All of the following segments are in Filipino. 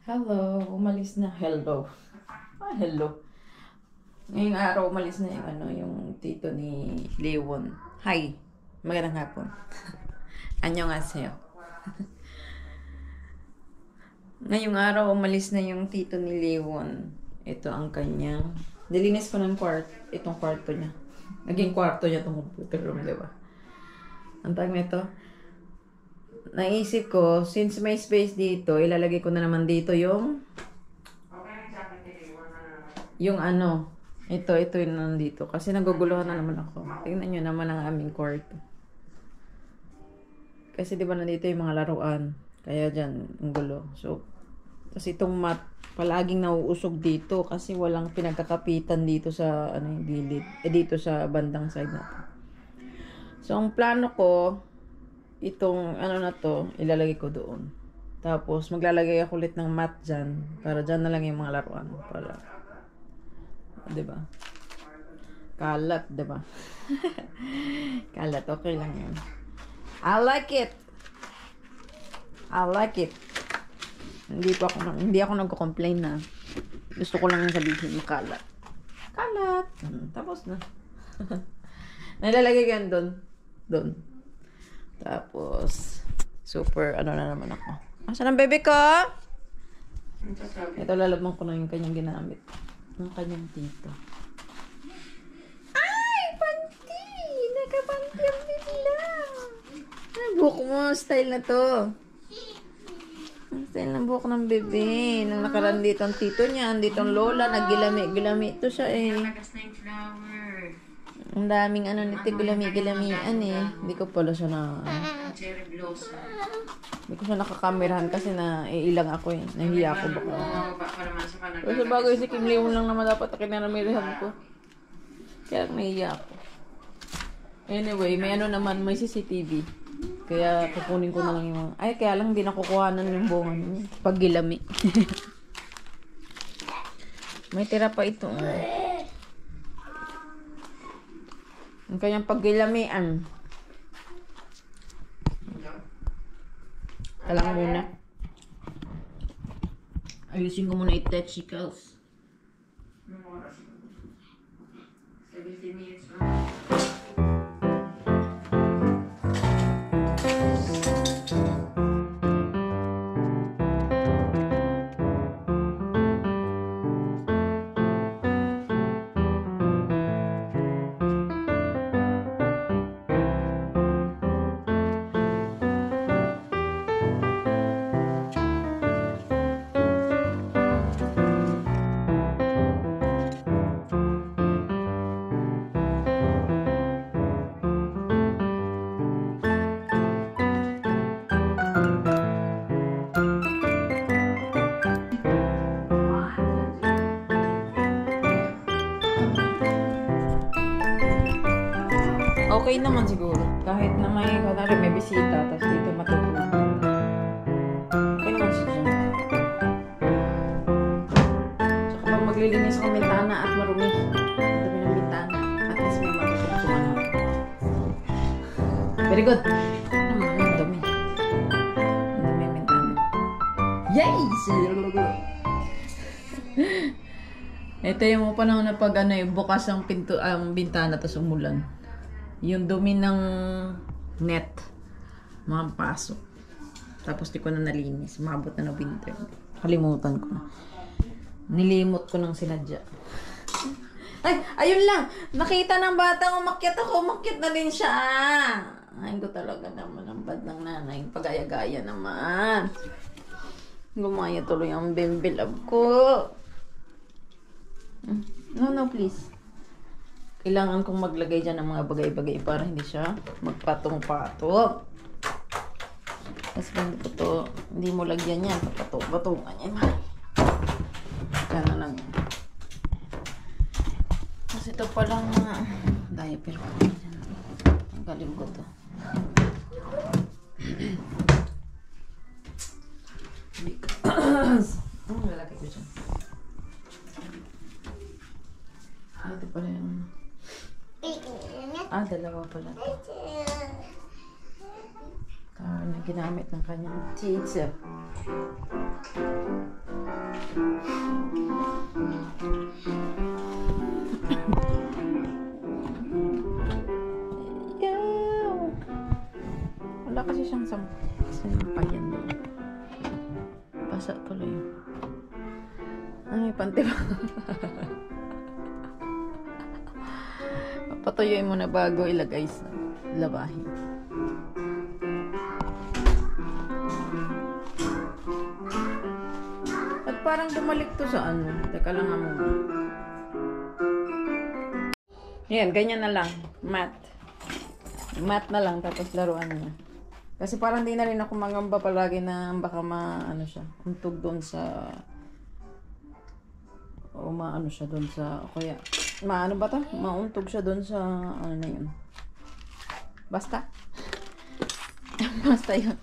Hello, umalis na. Hello. Hello. Ngayong araw, umalis na yung tito ni Leon. Hi. Magandang hapon. Annyeonghaseyo. Ngayong araw, umalis na yung tito ni Leon. Ito ang kanyang... Nilinis ko ng itong kwarto niya. Naging kwarto niya itong computer room, diba? Ang tawag nito. Naisip ko, since may space dito, ilalagay ko na naman dito yung ito yung nandito. Kasi naguguluhan na naman ako. Tingnan nyo naman ang aming kwarto. Kasi diba nandito yung mga laruan. Kaya dyan, ang gulo. So, kasi itong mat, palaging nauusog dito kasi walang pinagkakapitan dito sa gilid. Dito sa bandang side na to. So, ang plano ko, itong na to, ilalagay ko doon. Tapos, maglalagay ako ulit ng mat dyan. Para dyan na lang yung mga laruan. Para, diba? Kalat, diba? Kalat, okay lang yun. I like it. I like it. Hindi ako nagko-complain na. Gusto ko lang yung sabihin, kalat. Kalat. Tapos na. Nilalagay ko yan doon. Doon. Tapos, super, na naman ako. Asan ang bebe ko? Ito, lalabang ko na yung kanyang ginamit. Ng kanyang tito. Ay! Panty! Nakapanty ang bibila! Buhok mo, style na to. Ang style ng buhok ng bebe. Nang nakaraan dito ang tito niya, dito ang lola, naggilami-gilami ito siya eh. Ang daming nito, gilami-gilamian eh. Hindi ko pala siya Cherry blossom. Hindi ko siya nakakamerahan kasi ilang ako eh. Nahiya ako baka. Baka naman sa kanag. Kasi bagay si Kim Leon lang naman dapat kinamerahan ko. Kaya nahiya ako. Anyway, may may CCTV. Kaya kukunin ko na lang yung... Ay, kaya lang hindi nakukuhanan yung bunga pag gilami. May tira pa ito. Ang kanyang paggilamian. Alam muna. Ayusin ko muna i-testicles. 17 minutes. Okay naman siguro. Kahit na may bisita, tapos dito matutulog. Okay naman siguro. Tsaka pag maglilinis ng bintana at marumi. Dami ng bintana. At least may matutulungan ako. Very good. Ang dami. Ang dami yung bintana. Yay! Ito yung panahon na pag bukas ang bintana tapos umulan. Yung dumi ng net mapasok. Tapos di ko na nalinis. Umabot na ng winter. Kalimutan ko na. Nilimot ko ng sinadya. Ay! Ayun lang! Nakita ng batang umakyat ako. Umakyat na din siya. Ay ko talaga naman ang bad ng nanay. Pagaya-gaya naman. Gumaya tuloy ang bimbilab ko. No, please. Kailangan kong maglagay dyan ng mga bagay-bagay para hindi siya magpatong-patong. Kasi hindi mo lagyan yan. Patong-patungan yan. Kaya na lang yan. Kasi ito palang diaper ko. Ang galing ko to. Because lalagay ko dyan. Ito pala yung dalawa pala ito. Na ginamit ng kanyang teacher. Basa tuloy. Ay, panty ba? Patuyuin mo na bago ilagay sa labahin. At parang bumalik to sa ano. Teka lang nga muna. Yan, ganyan na lang. Matte. Matte na lang, tapos laruan na. Kasi parang di na rin ako mangamba palagi na baka ano siya, untog doon sa o maano siya doon sa o kaya maano ba to? Mauntog siya doon sa ano na yun. Basta. Basta yun.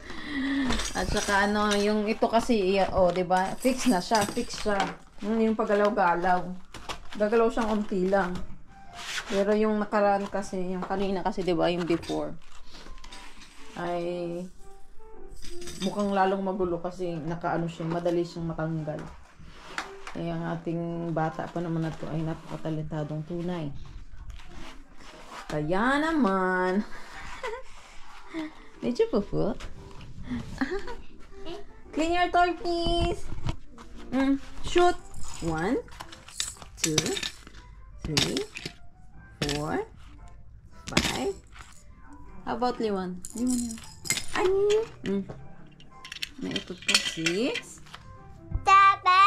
At saka ano, yung ito kasi, oh, 'di ba? Fix na siya, fix siya. Yung paggalaw-galaw. Gagalaw siyang unti lang. Pero yung nakaraan kasi, yung kanina kasi 'di ba, yung before ay mukhang lalong magulo kasi nakaano siya, madali siyang matanggal. Kaya ang ating bata pa naman na to ay napakatalentadong tunay. Kaya naman medyo po. Clean your toy, please. Shoot. 1, 2, 3, 4, 5. How about Liwan? Liwan. Ay! Naikot pa. 6. Taba!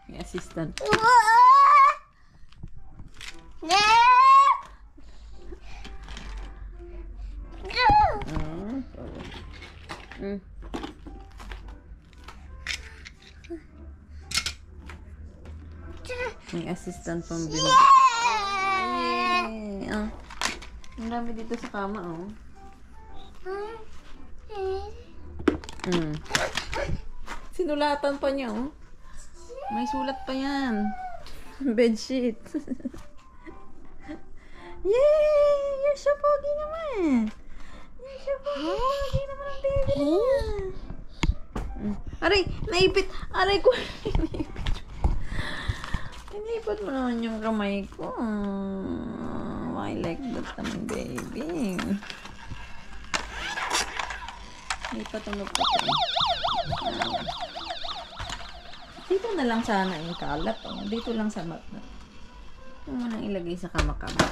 May assistant. May assistant pang binigay. Yay! Ang dami dito sa kama, oh. Sinulatan pa niya, oh. May sulat pa yan. Bedsheet. Yay! You're so pogi naman. You're so pogi naman ang baby niya. Aray! Naipit! Aray ko! Naipit. Inipot mo naman yung kamay ko. I like that naman, baby. Lipat ang lupa ko. Dito na lang sana yung kalat. Oh. Dito lang sa mat na. Huwag mo nang ilagay sa kama-kama.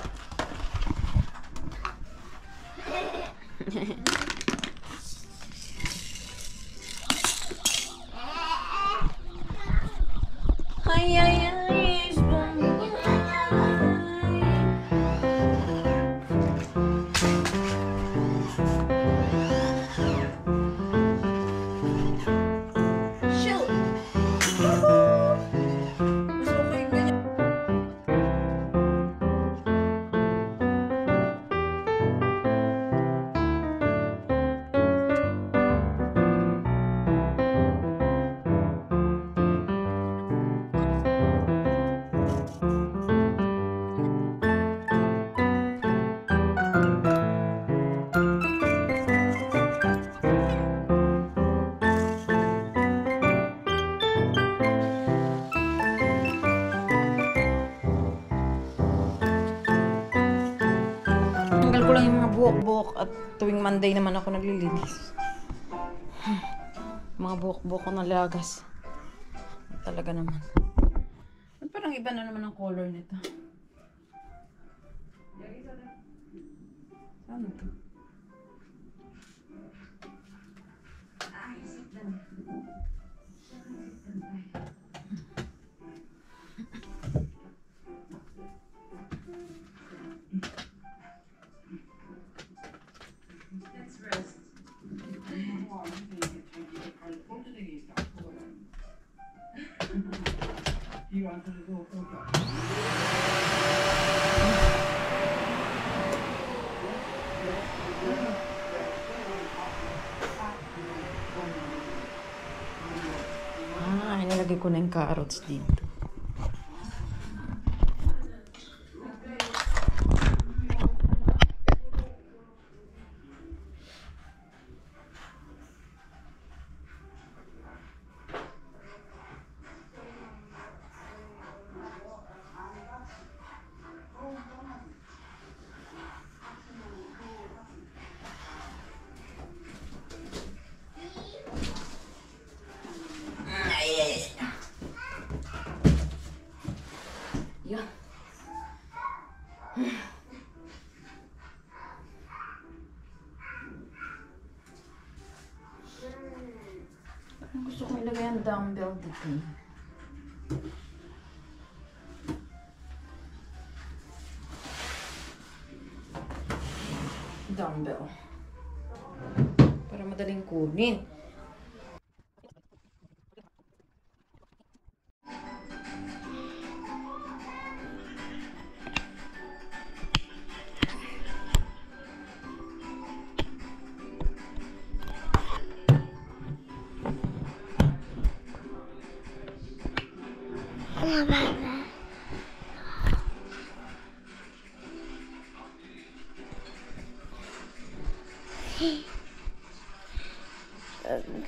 Ay, ay, ay. Tanggal ko lang yung mga buhok-buhok at tuwing Monday naman ako naglilinis. Mga buhok-buhok ko nalagas. Talaga naman. At parang iba na naman ang color nito. Saan ito? Nilagay ko na yung carrots dito. Yan. Parang gusto ko ilagay ang dumbbell dito. Dumbbell. Para madaling kunin.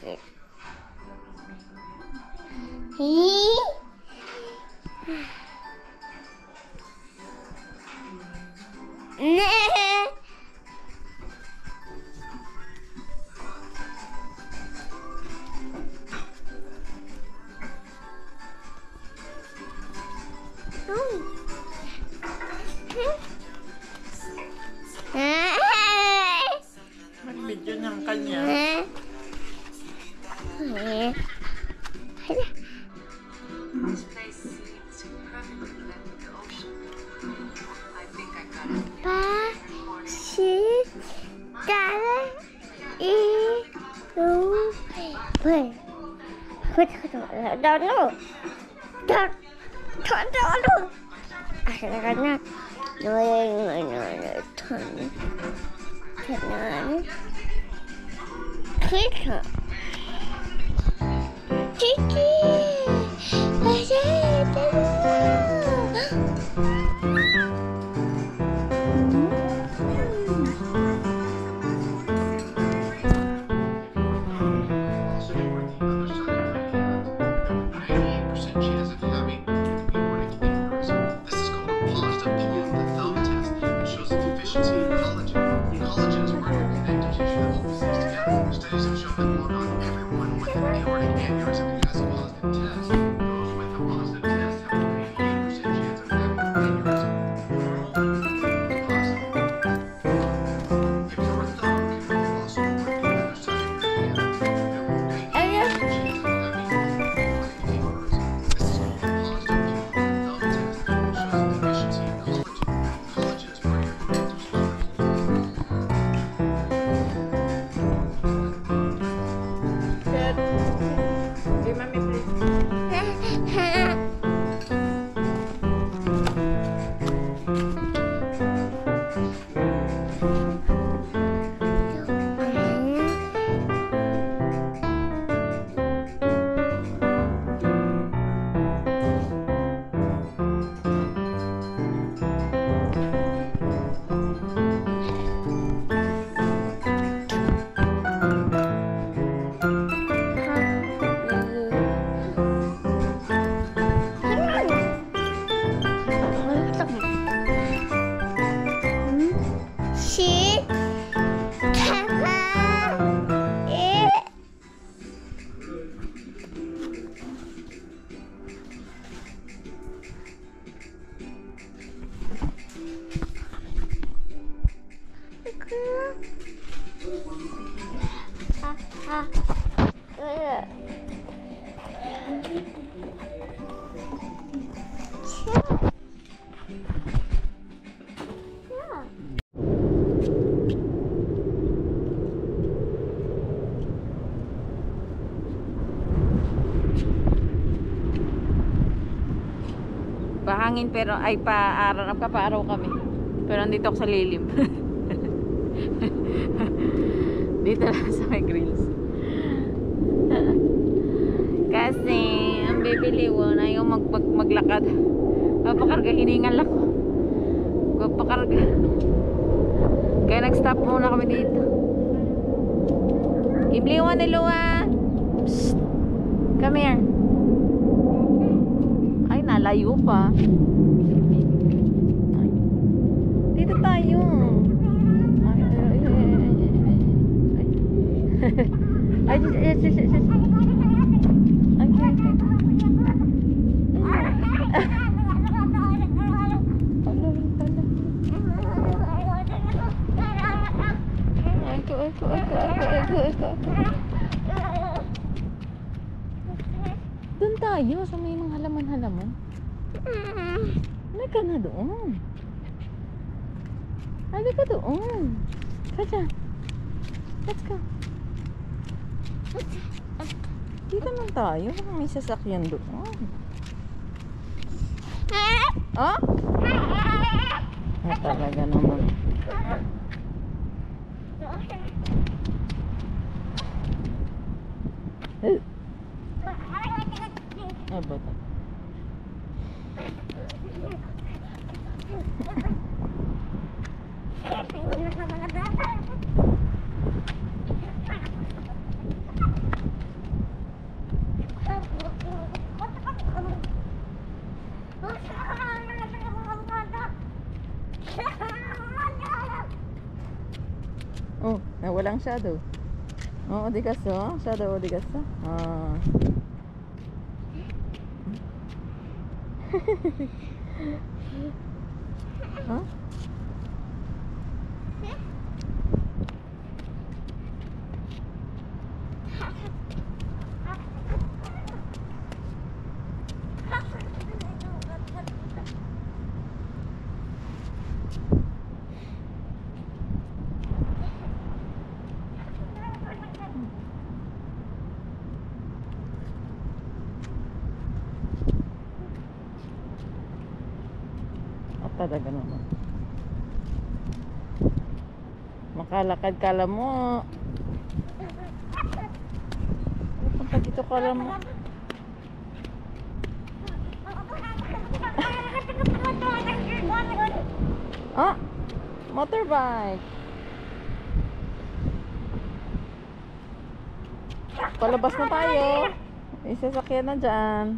Okay. Mag-video ng kanya. This place seems perfectly blended with the ocean. I think I got it. Pahangin pero ay paaraw kami. Pero andito ako sa lilim. Dito lang sa may grills. Kasi ang bibiliwan ayaw maglakad. Papakarga, hiningal ako. Papakarga. Kaya nag-stop muna kami dito. Ibliwan ni Luwa. Psst. Come here. Ay, nalayo pa. Ay. Dito tayo. Ay, ay, ay, ay, ay, ay, ay, ay, ay, Doon tayo sa may mga halaman-halaman. Halika na doon. Halika doon. Kaja. Let's go. Dito na tayo. May sasakyan doon. Ah? Talaga naman. Bata. Oh, walang shadow. Oh, di kaso. Shadow, di kaso. Ah. Huh? Talaga naman. Makalakad kala mo. Punta dito kala mo. Ah, motorbike. Palabas na tayo. May sasakyan na dyan.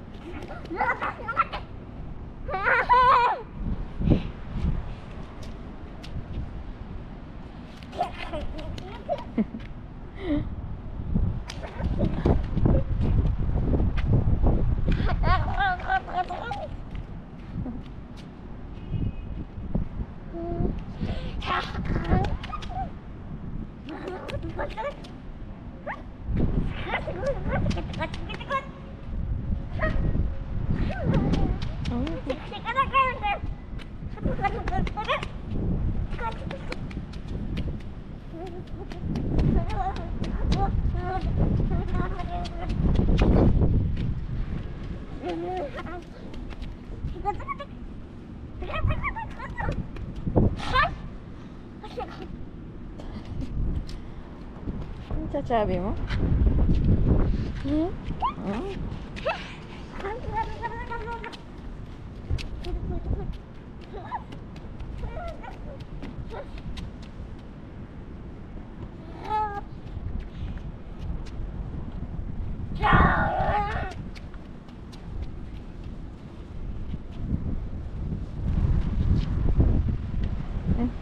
Ang sasabi mo?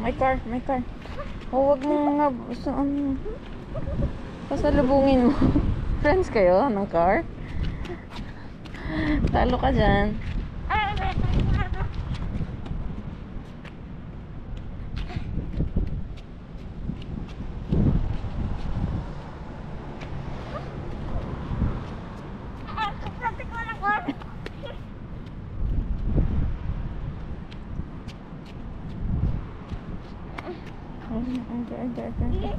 My car. Oh, wag mo nga saan pasalubungin mo. Friends kayo ng car? Talo ka dyan. Okay.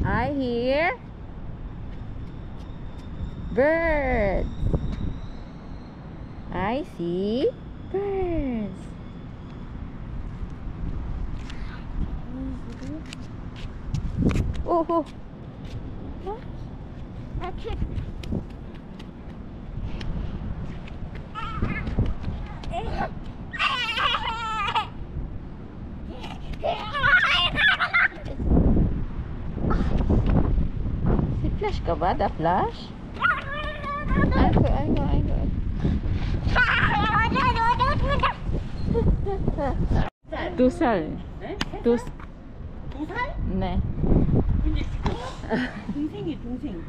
I hear birds. I see birds. Oh, oh. Si Flash ka ba? Da Flash? Ay ko. 두 살. 두 살? 네. 동생이 동생.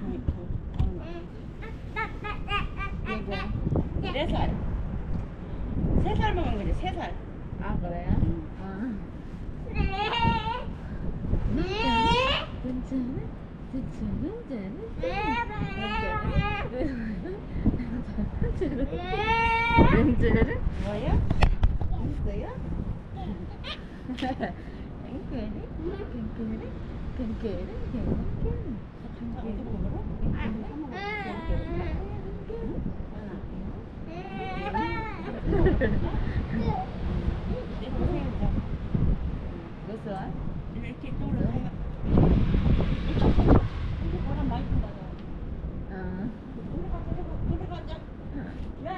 네 살. 3살 먹은 거지, 3살. 아, 그래요? 아. 뭐야? 있어요? 내 동생이다. 몇 살? 이렇게 떠올라요. 이거 뭐라 많이 준다고. 아. 들어가자. 야!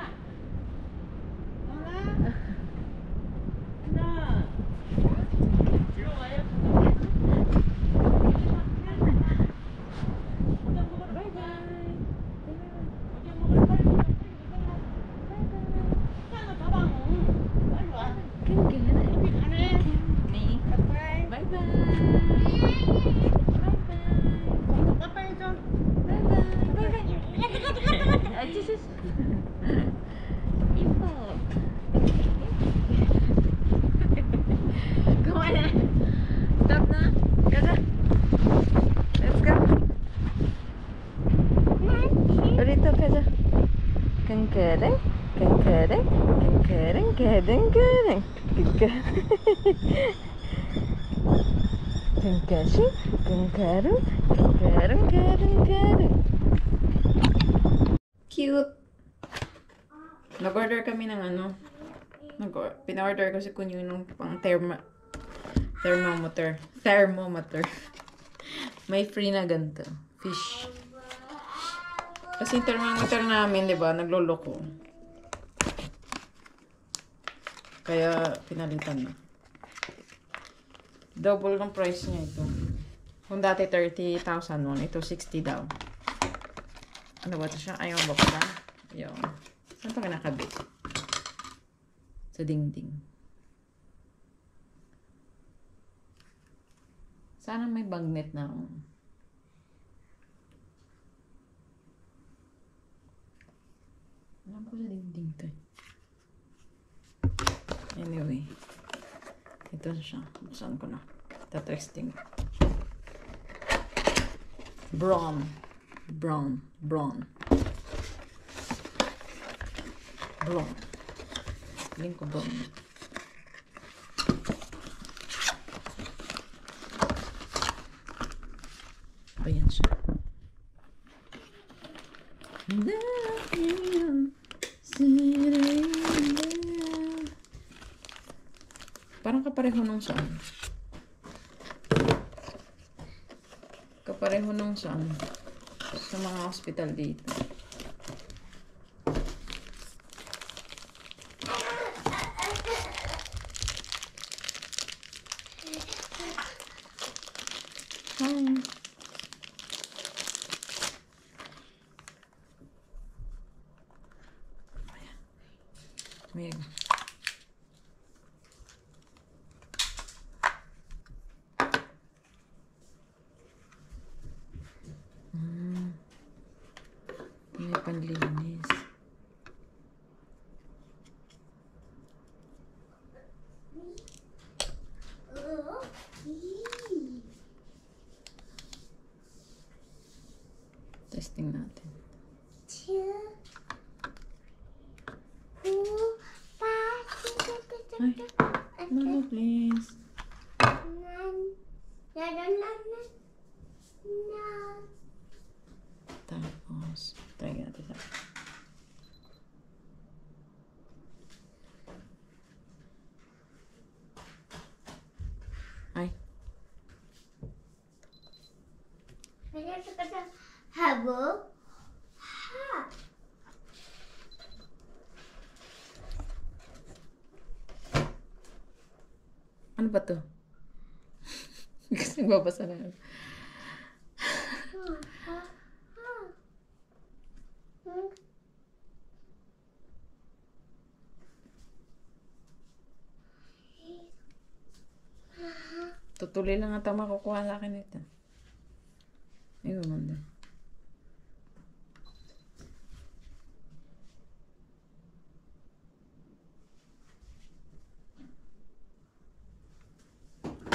하나. 하나. 들어와요. Kengkereng, kengkereng, kengkereng, kengkereng, kengkereng, kengkereng, kengkereng, kengkereng, kengkereng. Cute. Nag-order kami ng ano. Pina-order ko si Kunyo nung pang thermometer. May free na ganito. Fish. Kasi yung thermometer namin, di ba, nagloloko. Kaya, pinalitan na. Double ng price niya ito. Kung dati 30,000 won, ito 60 daw. Ano ba ito siya? Ayaw ba pala? Ayaw. Saan ito kinakabit? Sa dingding. Sana may bagnet na. Alam ko sa dingding to. Anyway. Ito siya. Buksan ko na. Testing. Brown. Feeling ko brown. Ayan siya. Parang kapareho nung saan. Kapareho nung saan. Sa mga hospital dito. Hi. Ayan. May panlinis. Testing natin. Ay, mama, please. Tapos, try natin sa ay. Ano ba to? Kasi nagbabasa na. Tutuloy lang ata makukuha sa akin ito. Ay, gumanda.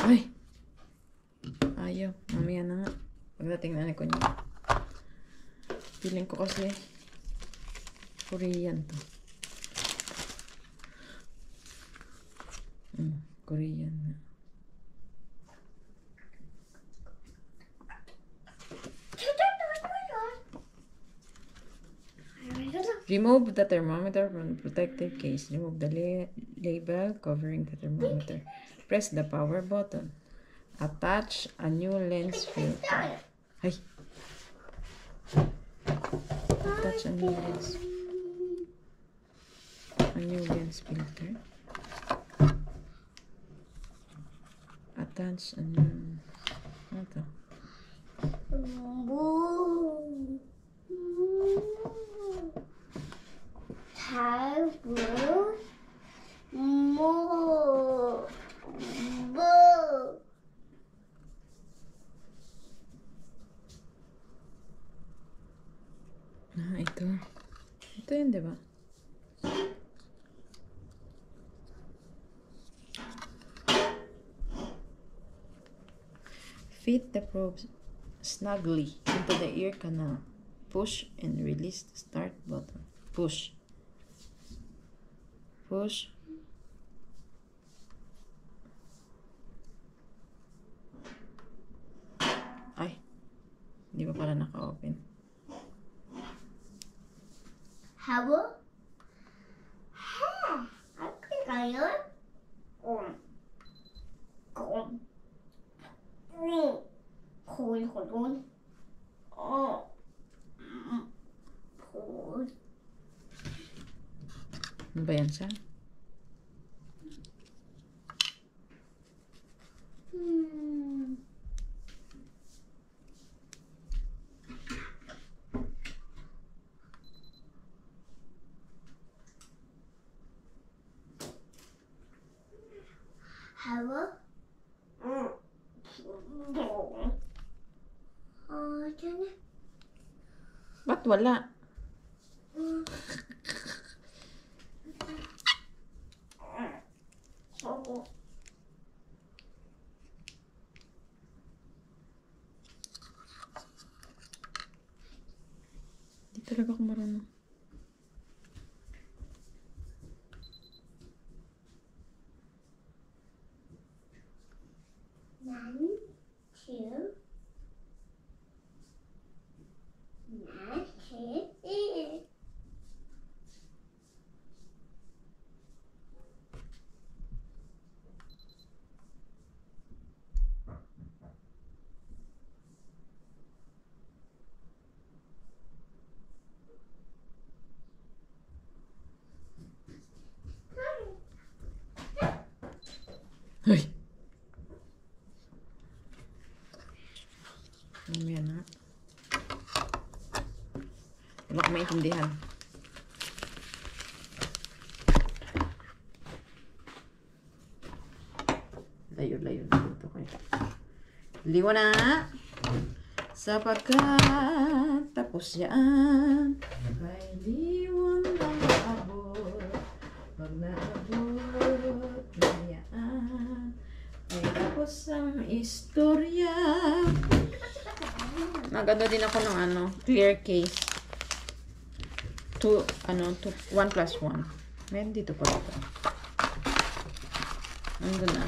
Ay! Ayaw. Mamaya na nga. Pagdating na ko niya. Feeling ko kasi Korean to. Korean na. Remove the thermometer from the protective case. Remove the label covering the thermometer. Press the power button. Attach a new lens filter. Ay! Attach a new lens. A new lens filter. Attach a new... Ano to? Ito. Ito yun, diba? Fit the probe snugly into the ear canal. Push and release the start button. Push. Push. Ay. Hindi pa pala naka-open. How? Okay, ngayon. Cool ko dun. Cool. Ano ba yan siya? How? Diyan na. Ba't wala? Oo. Hindi talaga ako marunong. One, two. One, two, three. Ay! Mamaya na. Wala ko maintindihan. Layo-layo na dito kayo. Liwa na! Sapagkat tapos yan ay liwan ng abot. Pag naabot na yan ay tapos ang istorya. Nagano din ako ng clear case. 1+1. Meron dito pa ito. Nandun na.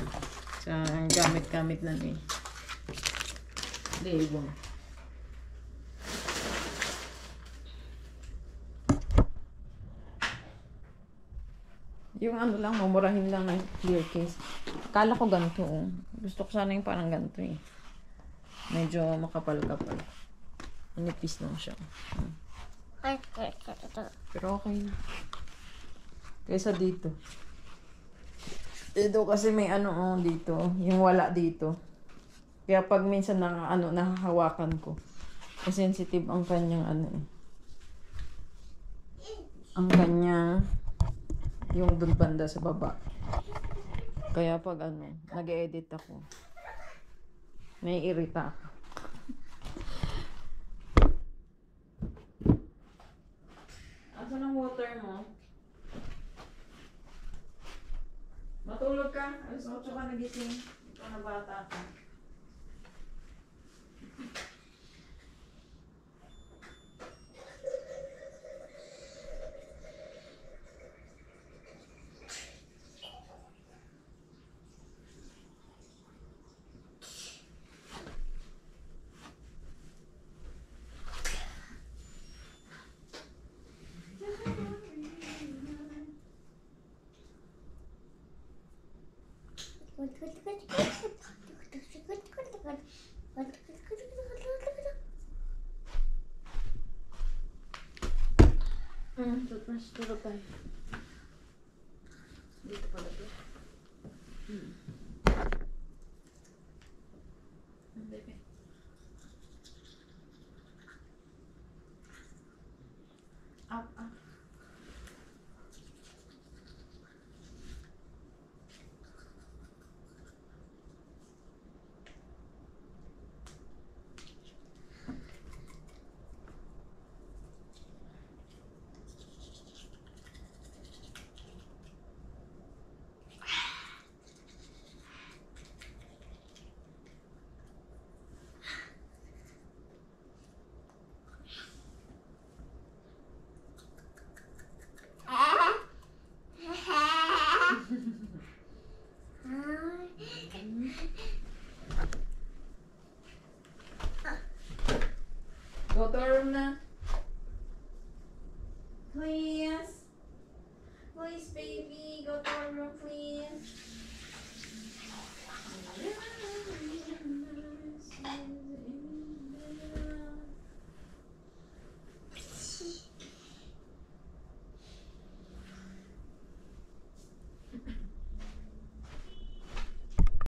Sa gamit-gamit na ni label. Yung lang, mamurahin lang ng clear case. Akala ko ganito. Gusto ko sana yung parang ganito eh. Medyo makapal-kapal. Manipis lang siya. Pero okay. Kaysa dito. Ito kasi may ano dito, yung wala dito. Kaya pag minsan nahahawakan ko. Kasi sensitive ang kanyang ang kanyang yung dun banda sa baba. Kaya pag nag-edit ako, naiirita ako. Asan ang water mo? Matulog ka? Alas 8 ka nagising. Ikaw na bata ka. Tutulog tayo.